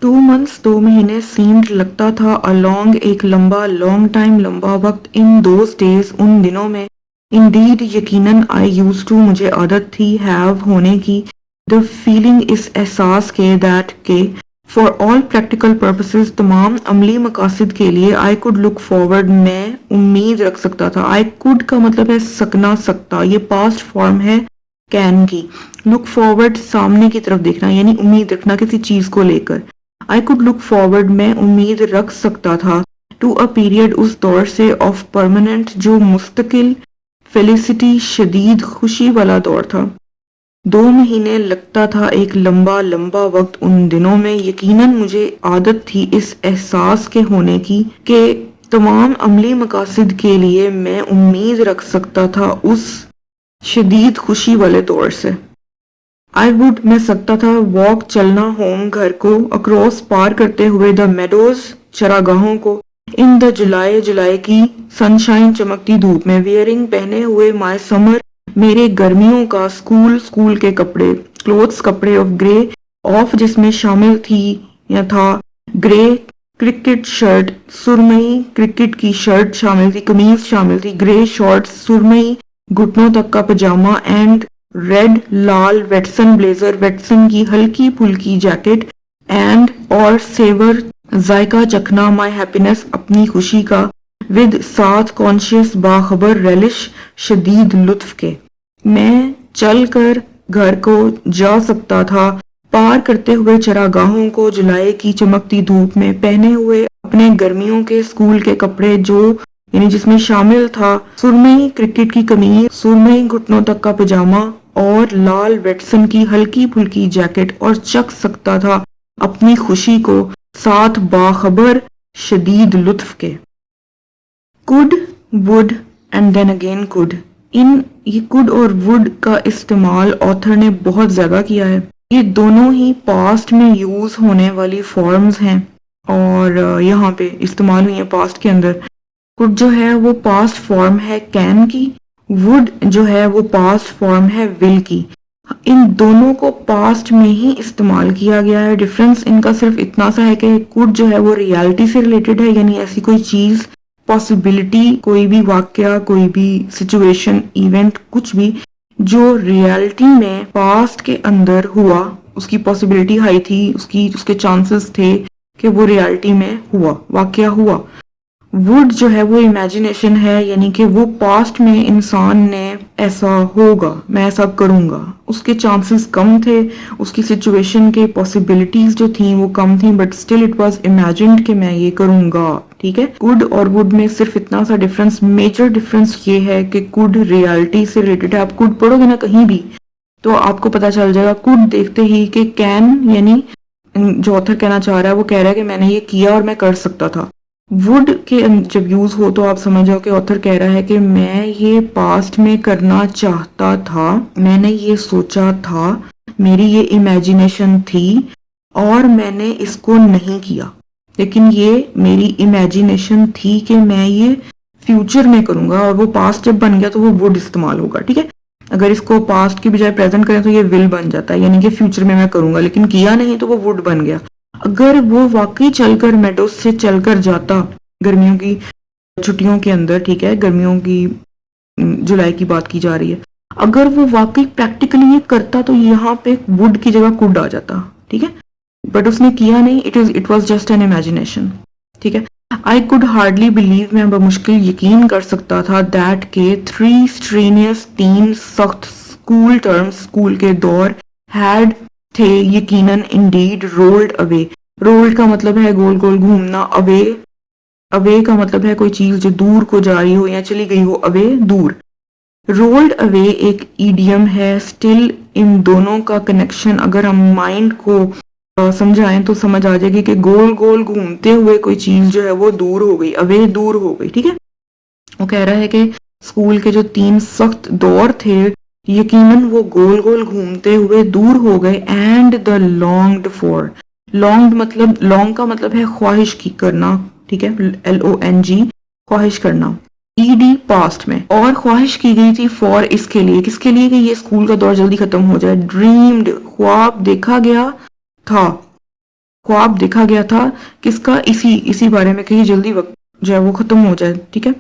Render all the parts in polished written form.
2 months 2 महीने seemed लगता था along एक लॉन्ग टाइम लंबा वक्त in those days उन दिनों में indeed यकीनन I used to मुझे आदत थी have होने की the feeling इस एहसास के that के for all practical purposes तमाम अमली मकासद के लिए I could look forward मैं उम्मीद रख सकता था I could का मतलब है सकना सकता ये past form है can की look forward सामने की तरफ देखना यानी उम्मीद रखना किसी चीज को लेकर I could look forward मैं उम्मीद रख सकता था to a period उस दौर से of permanent जो मुस्तकिल felicity शदीद खुशी वाला दौर था 2 महीने लगता था एक लंबा वक्त उन दिनों में यकीनन मुझे आदत थी इस एहसास के होने की कि तमाम अमली मकासद के लिए मैं उम्मीद रख सकता था उस शदीद खुशी वाले दौर से आई वुड मैं सकता था वॉक चलना होम घर को अक्रॉस पार करते हुए द मेडोज चरागाहों को इन द जुलाई की सनशाइन चमकती धूप में वियरिंग पहने हुए माय समर मेरे गर्मियों का स्कूल के कपड़े क्लोथ्स कपड़े ऑफ ग्रे ऑफ जिसमें शामिल थी या था ग्रे क्रिकेट शर्ट सुरमई क्रिकेट की शर्ट शामिल थी कमीज शामिल थी ग्रे शॉर्ट्स सुरमई घुटनों तक का पजामा एंड रेड लाल वेटसन ब्लेजर वेटसन की हल्की फुल्की जैकेट एंड और सेवर जायका चखना माय हैप्पीनेस अपनी खुशी का विद साथ कॉन्शियस बाखबर रेलिश शदीद लुत्फ के मैं चल कर घर को जा सकता था पार करते हुए चरागाहों को जुलाई की चमकती धूप में पहने हुए अपने गर्मियों के स्कूल के कपड़े जो यानी जिसमें शामिल था सुरमई क्रिकेट की कमीज सुरमई घुटनों तक का पजामा और लाल वेटसन की हल्की फुल्की जैकेट और चख सकता था अपनी खुशी को साथ बाखबर शदीद लुत्फ के could would and then again could in ये कुड और वुड का इस्तेमाल ऑथर ने बहुत ज्यादा किया है ये दोनों ही पास्ट में यूज होने वाली फॉर्म्स हैं और यहाँ पे इस्तेमाल हुई है पास्ट के अंदर कुड जो है वो पास्ट फॉर्म है कैन की वुड जो है वो पास्ट फॉर्म है विल की इन दोनों को पास्ट में ही इस्तेमाल किया गया है डिफरेंस इनका सिर्फ इतना सा है कि कुड जो है वो रियलिटी से रिलेटेड है यानी ऐसी कोई चीज पॉसिबिलिटी कोई भी वाक्य कोई भी सिचुएशन इवेंट कुछ भी जो रियलिटी में पास्ट के अंदर हुआ उसकी पॉसिबिलिटी हाई थी उसके चांसेस थे कि वो रियलिटी में हुआ वाक्य हुआ वुड जो है वो इमेजिनेशन है यानी कि वो पास्ट में इंसान ने ऐसा होगा मैं ऐसा करूंगा उसके चांसेस कम थे उसकी सिचुएशन के पॉसिबिलिटीज जो थी वो कम थी but still it was imagined कि मैं ये करूंगा ठीक है कुड और वुड में सिर्फ इतना सा डिफरेंस मेजर डिफरेंस ये है कि कुड रियलिटी से रिलेटेड है आप कुड पढ़ोगे ना कहीं भी तो आपको पता चल जाएगा कुड देखते ही कि कैन यानी जो ऑथर कहना चाह रहा है वो कह रहा है कि मैंने ये किया और मैं कर सकता था वुड के जब यूज हो तो आप समझ जाओ कि ऑथर कह रहा है कि मैं ये पास्ट में करना चाहता था मैंने ये सोचा था मेरी ये इमेजिनेशन थी और मैंने इसको नहीं किया लेकिन ये मेरी इमेजिनेशन थी कि मैं ये फ्यूचर में करूंगा और वो पास्ट जब बन गया तो वो वुड इस्तेमाल होगा ठीक है अगर इसको पास्ट की बजाय प्रेजेंट करें तो ये विल बन जाता है यानी कि फ्यूचर में मैं करूंगा लेकिन किया नहीं तो वो वुड बन गया अगर वो वाकई चलकर मेडोज से चलकर जाता गर्मियों की छुट्टियों के अंदर ठीक है गर्मियों की जुलाई की बात की जा रही है अगर वो वाकई प्रैक्टिकली ये करता तो यहाँ पे वुड की जगह कुड आ जाता ठीक है बट उसने किया नहीं it was just an imagination ठीक है आई कुड हार्डली बिलीव मैं बमुश्किल यकीन कर सकता था दैट के 3 स्ट्रेनियस 3 सख्त स्कूल टर्म्स स्कूल के दौर हैड थे यकीनन इंडीड रोल्ड अवे रोल्ड का मतलब है गोल गोल घूमना अवे का मतलब है कोई चीज जो दूर को जा रही हो या चली गई हो अवे दूर रोल्ड अवे एक ईडियम है स्टिल इन दोनों का कनेक्शन अगर हम माइंड को समझाएं तो समझ आ जाएगी कि गोल गोल घूमते हुए कोई चीज जो है वो दूर हो गई अवे दूर हो गई ठीक है वो कह रहा है कि स्कूल के जो 3 सख्त दौर थे यकीनन वो गोल गोल घूमते हुए दूर हो गए and the longed for long का मतलब है ख्वाहिश की करना ठीक है LONG ख्वाहिश करना ED पास्ट में और ख्वाहिश की गई थी फॉर इसके लिए किसके लिए कि ये स्कूल का दौर जल्दी खत्म हो जाए ड्रीम्ड ख्वाब देखा गया था ख्वाब देखा गया था किसका, इसी बारे में कि ये जल्दी वक्त जो है वो खत्म हो जाए, ठीक है,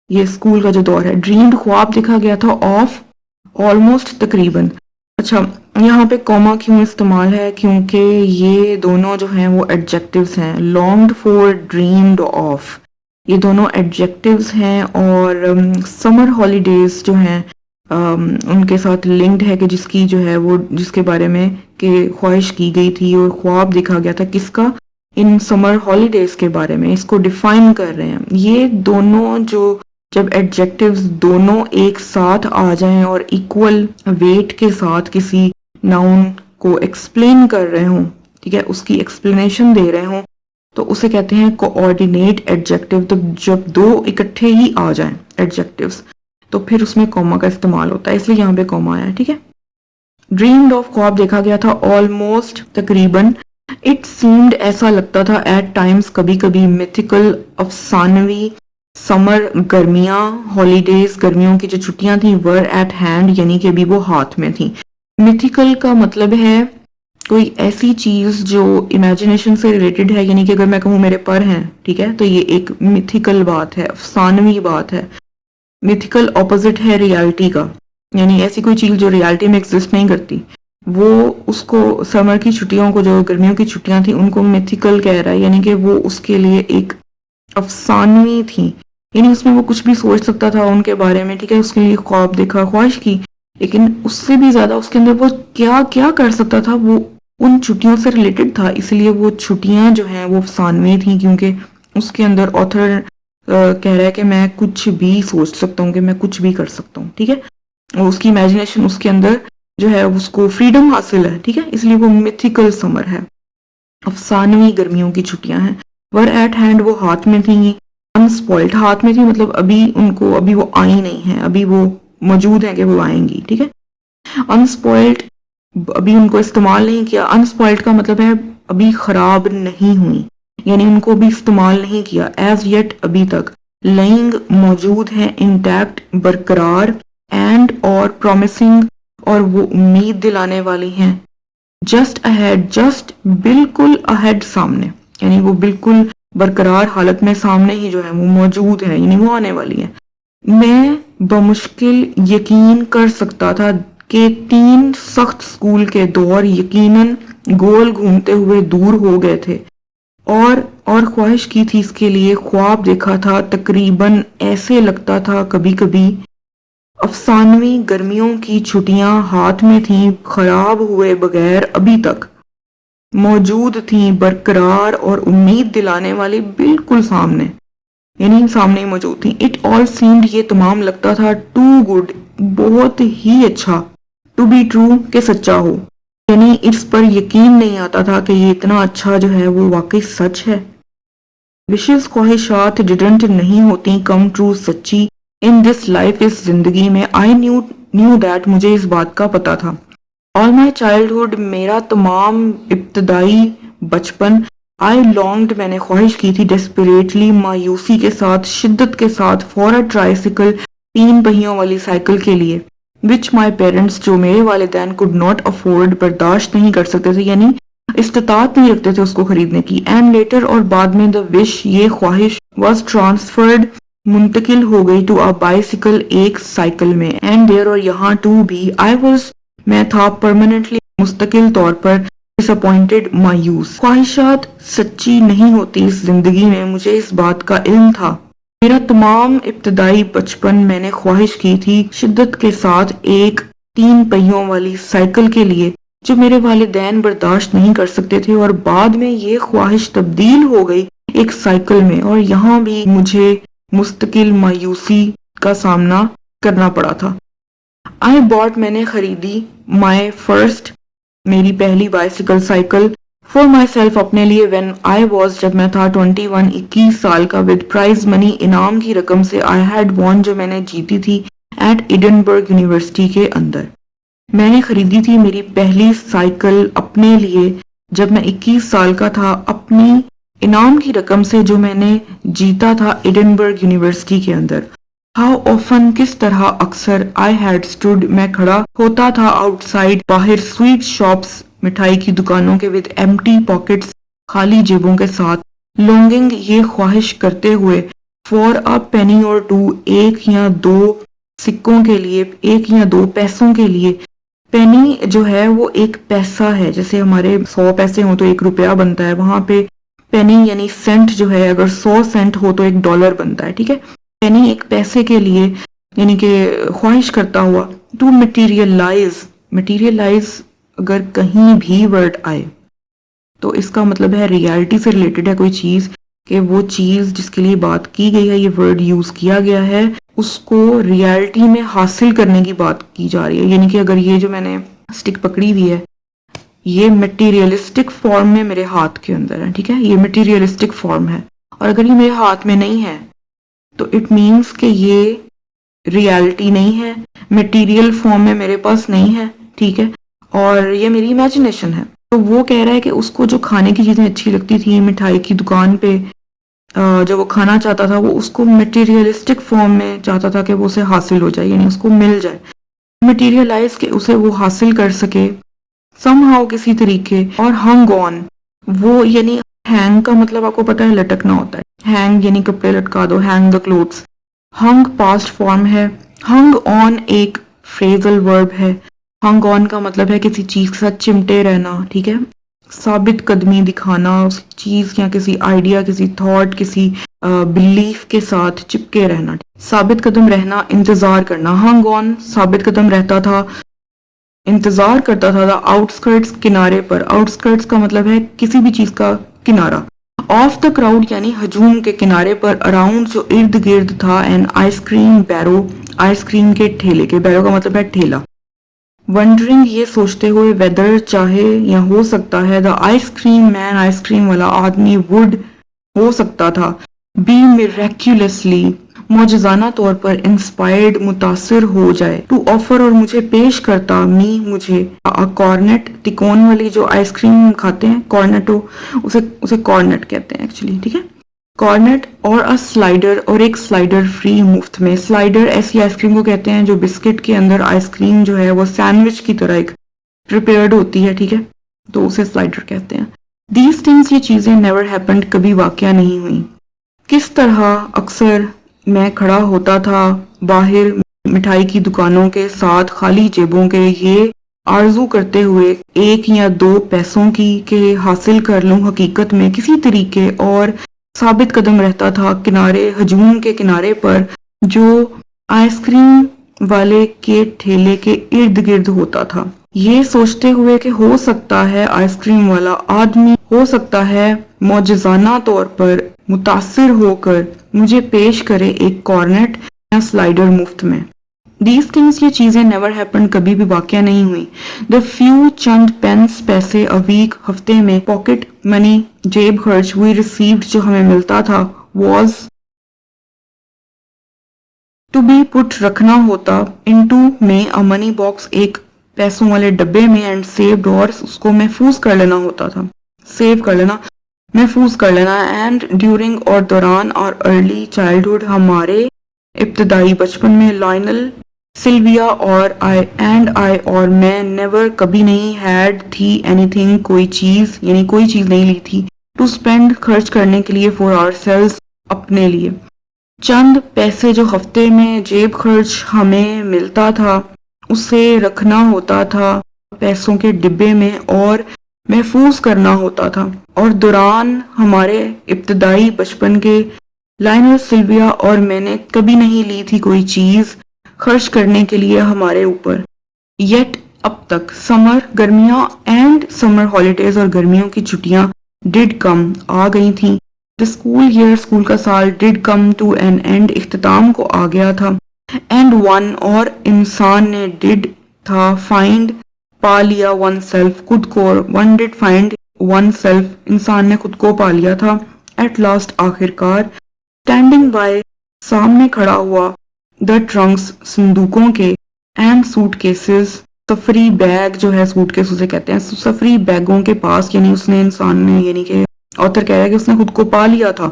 ये स्कूल का जो दौर है। ड्रीम्ड ख्वाब देखा गया था ऑफ ऑलमोस्ट तकरीबन। अच्छा, यहाँ पे कॉमा क्यों इस्तेमाल है, क्योंकि ये दोनों जो हैं वो एडजेक्टिव्स हैं। लॉन्ग्ड फॉर, ड्रीम्ड ऑफ, ये दोनों एडजेक्टिव्स हैं और समर हॉलीडेज जो हैं उनके साथ लिंक्ड है कि जिसकी जो है वो जिसके बारे में कि ख्वाहिश की गई थी और ख्वाब देखा गया था किसका, इन समर हॉलीडेज के बारे में, इसको डिफाइन कर रहे हैं। ये दोनों जो जब एडजेक्टिव्स दोनों एक साथ आ जाएं और इक्वल वेट के साथ किसी नाउन को एक्सप्लेन कर रहे हों, ठीक है, उसकी एक्सप्लेनेशन दे रहे हों, तो उसे कहते हैं कोऑर्डिनेट एडजेक्टिव। तो जब दो इकट्ठे ही आ जाएं एडजेक्टिव्स तो फिर उसमें कॉमा का इस्तेमाल होता है, इसलिए यहाँ पे कॉमा आया, ठीक है। ड्रीम्ड ऑफ, ख्वाब देखा गया था, ऑलमोस्ट तकरीबन। इट सीम्ड, ऐसा लगता था, एट टाइम्स, कभी कभी, मिथिकल, अफसानवी, समर, गर्मियां, हॉलीडेज, गर्मियों की जो छुट्टियां थी, वर एट हैंड, यानी कि अभी वो हाथ में थी। मिथिकल का मतलब है कोई ऐसी चीज जो इमेजिनेशन से रिलेटेड है, यानी कि अगर मैं कहूँ मेरे पर हैं, ठीक है, तो ये एक मिथिकल बात है, अफसानवी बात है। मिथिकल ऑपोजिट है रियलिटी का, यानी ऐसी कोई चीज जो रियलिटी में एग्जिस्ट नहीं करती, वो उसको समर की छुट्टियों को, जो गर्मियों की छुट्टियां थी, उनको मिथिकल कह रहा है, यानी कि वो उसके लिए एक अफसानवी थी, यानी उसमें वो कुछ भी सोच सकता था उनके बारे में, ठीक है, उसके लिए ख्वाब देखा, ख्वाहिश की, लेकिन उससे भी ज्यादा उसके अंदर वो क्या क्या कर सकता था वो उन छुट्टियों से रिलेटेड था, इसलिए वो छुट्टियां जो हैं वो अफसानवी थी, क्योंकि उसके अंदर ऑथर कह रहा है कि मैं कुछ भी सोच सकता हूँ, कि मैं कुछ भी कर सकता हूँ, ठीक है, और उसकी इमेजिनेशन, उसके अंदर जो है उसको फ्रीडम हासिल है, ठीक है, इसलिए वो मिथिकल समर है, अफसानवी गर्मियों की छुट्टियां हैं। वर एट हैंड, वो हाथ में थी। अनस्पॉइल्ड, हाथ में थी मतलब अभी वो आई नहीं है, अभी वो मौजूद है कि वो आएंगी, ठीक है। अनस्पॉइल्ड, अभी उनको इस्तेमाल नहीं किया। अनस्पॉइल्ड का मतलब है अभी खराब नहीं हुई, यानी उनको भी इस्तेमाल नहीं किया। एज येट, अभी तक। लेइंग, मौजूद है। इंटैक्ट, बरकरार। एंड, और प्रॉमिसिंग, और वो उम्मीद दिलाने वाली हैं। जस्ट अहेड, जस्ट बिल्कुल अहेड, सामने, यानी वो बिल्कुल बरकरार हालत में सामने ही जो है वो मौजूद है, यानी वो आने वाली है। मैं बमुश्किल यकीन कर सकता था कि 3 सख्त स्कूल के दौर यकीनन गोल घूमते हुए दूर हो गए थे, और ख्वाहिश की थी इसके लिए, ख्वाब देखा था, तकरीबन ऐसे लगता था कभी कभी। अफसानवी गर्मियों की छुट्टियां हाथ में थीं, खराब हुए बगैर अभी तक मौजूद थीं, बरकरार और उम्मीद दिलाने वाली बिल्कुल सामने, यानी सामने ही मौजूद थी। इट ऑल सीम्ड, ये तमाम लगता था, टू गुड, बहुत ही अच्छा, टू बी ट्रू, के सच्चा हो, यानी इस पर यकीन नहीं आता था कि ये इतना अच्छा जो है वो वाकई सच है। विशेष ख्वाहिशात डिडंट, नहीं होती, कम ट्रू, सच्ची। इन दिस लाइफ, इस जिंदगी में। आई न्यू दैट, मुझे इस बात का पता था। ऑल माई चाइल्डहुड, मेरा तमाम इब्तदाई बचपन। आई लॉन्ग्ड, मैंने ख्वाहिश की थी, डेस्परेटली, मायूसी के साथ, शिद्दत के साथ, फॉर अ ट्राइसिकल, 3 पहियों वाली साइकिल के लिए। विच माई पेरेंट्स, जो मेरे वालिदैन, कुड नॉट अफोर्ड, बर्दाश्त नहीं कर सकते थे, यानी इस्तात नहीं रखते थे उसको खरीदने की। एंड लेटर, और बाद में, द विश, ये ख्वाहिश, वॉज ट्रांसफर्ड, मुंतकिल हो गई, टू अ बाइसिकल, एक साइकिल में। एंड देयर, और यहाँ, टू भी, आई वॉज, मैं था, परमानेंटली, मुस्तकिल तौर पर, डिसअपॉइंटेड, मायूस। ख्वाहिशात सच्ची नहीं होती इस जिंदगी में, मुझे इस बात का इल्म था। मेरा तमाम इब्तदाई बचपन मैंने ख्वाहिश की थी शिद्दत के साथ एक 3 पहियों वाली साइकिल के लिए, जो मेरे वालिदैन बर्दाश्त नहीं कर सकते थे, और बाद में ये ख्वाहिश तब्दील हो गई एक साइकिल में, और यहाँ भी मुझे मुस्तकिल मायूसी का सामना करना पड़ा था। आई बॉट, मैंने खरीदी, माई फर्स्ट, मेरी पहली bicycle cycle, for my self, अपने लिए, व्हेन आई वॉज, जब मैं था, 21, 21 साल का, विद प्राइज मनी, इनाम की रकम से, आई हैड वॉन, जो मैंने जीती थी, एट एडिनबर्ग यूनिवर्सिटी के अंदर। मैंने खरीदी थी मेरी पहली साइकिल अपने लिए जब मैं 21 साल का था, अपनी इनाम की रकम से जो मैंने जीता था एडिनबर्ग यूनिवर्सिटी के अंदर। हाउ ऑफन, किस तरह, अक्सर, आई हैड स्टूड, मैं खड़ा होता था, आउटसाइड, बाहर, स्वीट शॉप्स, मिठाई की दुकानों के, विद एम्प्टी पॉकेट्स, خالی جیبوں کے ساتھ. لونگنگ یہ خواہش کرتے ہوئے. For a penny or two ایک یا دو سکوں کے لیے, ایک یا دو پیسوں کے لیے. پینی جو ہے وہ ایک پیسہ ہے, جیسے ہمارے 100 پیسے ہوں تو 1 روپیہ بنتا ہے, وہاں پہ پینی یعنی سینٹ جو ہے اگر 100 سینٹ ہو تو $1 بنتا ہے. ٹھیک ہے, پینی ایک پیسے کے لیے یعنی کہ خواہش کرتا ہوا. ٹو مٹیریلائز, مٹیریلائز اگر کہیں بھی ورڈ آئے تو اس کا مطلب ہے ریالٹی سے ریلیٹڈ ہے کوئی چیز, کہ وہ چیز جس کے لیے بات کی گئی ہے, یہ ورڈ یوز کیا گیا ہے, اس کو ریالٹی میں حاصل کرنے کی بات کی جا رہی ہے. یعنی کہ اگر یہ جو میں نے سٹک پکڑی ہوئی ہے یہ مٹیریلسٹک فارم میں میرے ہاتھ کے اندر ہے. ٹھیک ہے, یہ مٹیریلسٹک فارم ہے, اور اگر یہ میرے ہاتھ میں نہیں ہے تو اٹ مینس کہ یہ ریالٹی نہیں ہے, مٹیریل فارم میں میرے پاس نہیں ہے. ٹھیک ہے, اور یہ میری امیجنیشن ہے. تو وہ کہہ رہا ہے کہ اس کو جو کھانے کی چیزیں اچھی لگتی تھیں مٹھائی کی دکان پہ جو وہ کھانا چاہتا تھا, وہ اس کو مٹیریلسٹک فارم میں چاہتا تھا کہ وہ اسے حاصل ہو جائے, یعنی اس کو مل جائے, مٹیریلائز کہ اسے وہ حاصل کر سکے سم ہاؤ کسی طریقے. اور ہنگ آن, وہ یعنی ہینگ کا مطلب آپ کو پتا ہے لٹکنا ہوتا ہے, ہینگ یعنی کپڑے لٹکا دو, hang the clothes. ہنگ past form ہے. ہنگ آن ایک فریزل ورب ہے. ہنگ آن کا مطلب ہے کسی چیز کے ساتھ چمٹے رہنا. ٹھیک ہے, ثابت قدمی دکھانا اس چیز یا کسی آئیڈیا, کسی تھاٹ, کسی بلیف کے ساتھ چپکے رہنا. ثابت قدم رہنا, انتظار کرنا. ہنگ آن ثابت قدم رہتا تھا, انتظار کرتا تھا. دا آؤٹسکرٹس کنارے پر. آؤٹسکرٹس کا مطلب ہے کسی بھی چیز کا کنارہ. آف دا کراؤڈ یعنی ہجوم کے کنارے پر. اراؤنڈ جو ارد گرد تھا. An ice cream barrow, ice cream کے ٹھیلے کے. بیرو کا مطلب ہے ٹھیلا. ونڈرنگ یہ سوچتے ہوئے. ویدر چاہے یا ہو سکتا ہے. The ice cream main, ice cream والا آدمی. وڈ ہو سکتا تھا. بی میریکیولسلی معجزانہ طور پر. انسپائرڈ متاثر ہو جائے. ٹو آفر اور مجھے پیش کرتا. می مجھے. کارنٹ تکون والی جو آئس کریم کھاتے ہیں کارنٹو, اسے کارنٹ کہتے ہیں ایکچولی. ٹھیک ہے, کارنٹ. اور سلائیڈر, اور ایک سلائیڈر فری مفت میں. سلائیڈر ایسی آئس کریم کو کہتے ہیں جو بسکٹ کے اندر آئس کریم جو ہے وہ سینڈوچ کی طرح ایک پریپیئرڈ ہوتی ہے. ٹھیک ہے, تو اسے سلائیڈر کہتے ہیں. دیز تھنگس یہ چیزیں نیور ہیپنڈ کبھی واقع نہیں ہوئیں. کس طرح اکثر میں کھڑا ہوتا تھا باہر مٹھائی کی دکانوں کے ساتھ خالی جیبوں کے, یہ آرزو کرتے ہوئے ایک یا دو پیسوں کی کہ حاصل کر لوں حقیقت میں کسی طریقے. اور ثابت قدم رہتا تھا کنارے, ہجوم کے کنارے پر جو آئس کریم والے کے ٹھیلے کے ارد گرد ہوتا تھا. یہ سوچتے ہوئے کہ ہو سکتا ہے آئس کریم والا آدمی, ہو سکتا ہے معجزانہ طور پر متاثر ہو کر مجھے پیش کرے ایک کارنٹ یا سلائیڈر مفت میں. دیز تھنگس یہ چیزیں نیور ہیپن کبھی بھی واقع نہیں ہوئی. دا فیو چند پینس پیسے a week ہفتے میں. پاکٹ منی جیب خرچ. وی ریسیوڈ جو ہمیں ملتا تھا. واز ٹو بی پٹ رکھنا ہوتا. انٹو میں a money box ایک پیسوں والے ڈبے میں. اینڈ سیوڈ اور اس کو محفوظ کر لینا ہوتا تھا. سیو کر لینا, محفوظ کر لینا. اینڈ ڈیورنگ اور دوران. اور ارلی چائلڈہڈ ہمارے ابتدائی بچپن میں. لائنل سلویا اور آئی اور میں. نیور کبھی نہیں. ہیڈ تھی اینی تھنگ کوئی چیز, یعنی کوئی چیز نہیں لی تھی. ٹو اسپینڈ خرچ کرنے کے لیے. فار آور سیلز اپنے لیے. چند پیسے جو ہفتے میں جیب خرچ ہمیں ملتا تھا اسے رکھنا ہوتا تھا پیسوں کے ڈبے میں اور محفوظ کرنا ہوتا تھا. اور دوران ہمارے ابتدائی بچپن کے. لائنل سلویا اور میں نے کبھی نہیں لی تھی کوئی چیز خرچ کرنے کے لیے ہمارے اوپر. یٹ اب تک. سمر گرمیاں. اینڈ سمر ہالیڈیز اور گرمیوں کی چھٹیاں. ڈڈ کم آ گئی تھیں. دا اسکول ایئر اسکول کا سال. ڈڈ کم ٹو این اینڈ اختتام کو آ گیا تھا. اینڈ ون اور انسان نے. ڈڈ تھا. فائنڈ پا لیا. ون سیلف خود کو. ون ڈڈ فائنڈ ون سیلف انسان نے خود کو پا لیا تھا. ایٹ لاسٹ آخر کار. اسٹینڈنگ بائی سامنے کھڑا ہوا. دا ٹرنکس صندوقوں کے. اینڈ سوٹ کیسز سفری بیگ جو ہے سوٹ کیس اسے کہتے ہیں. سفری بیگوں کے پاس یعنی اس نے انسان نے یعنی کہ آتھر کہہ رہا ہے کہ اس نے خود کو پا لیا تھا.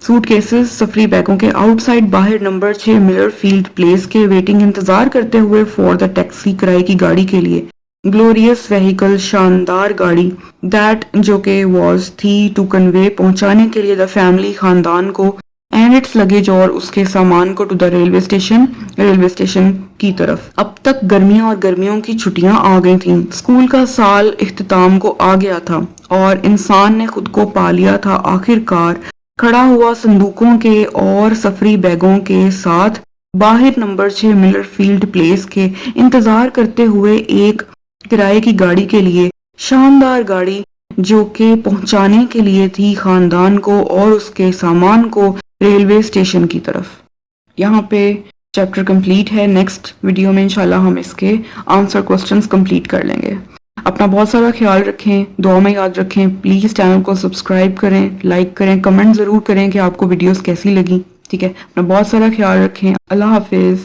سوٹ کیسز سفری بیگوں کے. آؤٹ سائڈ باہر. نمبر 6 ملر فیلڈ پلیس کے. ویٹنگ انتظار کرتے ہوئے. فور دا ٹیکسی کرائے کی گاڑی کے لیے. ग्लोरियस व्हीकल, शानदार गाड़ी, दैट जो कि वॉज थी, टू कन्वे पहुंचाने के लिए, द फैमिली खानदान को, एंड इट्स लगेज और उसके सामान को, टू द रेलवे स्टेशन की तरफ। अब तक गर्मियां और गर्मियों की छुट्टियां आ गई थीं, स्कूल का साल इख्तिताम को आ गया था और इंसान ने खुद को पा लिया था आखिरकार, खड़ा हुआ संदूकों के और सफरी बैगों के साथ बाहर नंबर 6 मिलर फील्ड प्लेस के, इंतजार करते हुए एक किराए की गाड़ी के लिए, शानदार गाड़ी जो कि पहुंचाने के लिए थी खानदान को और उसके सामान को रेलवे स्टेशन की तरफ। यहाँ पे चैप्टर कंप्लीट है। नेक्स्ट वीडियो में इंशाल्लाह हम इसके आंसर क्वेश्चंस कंप्लीट कर लेंगे। अपना बहुत सारा ख्याल रखें, दुआ में याद रखें। प्लीज़ चैनल को सब्सक्राइब करें, लाइक करें, कमेंट ज़रूर करें कि आपको वीडियोस कैसी लगी। ठीक है, अपना बहुत सारा ख्याल रखें। अल्लाह हाफिज़।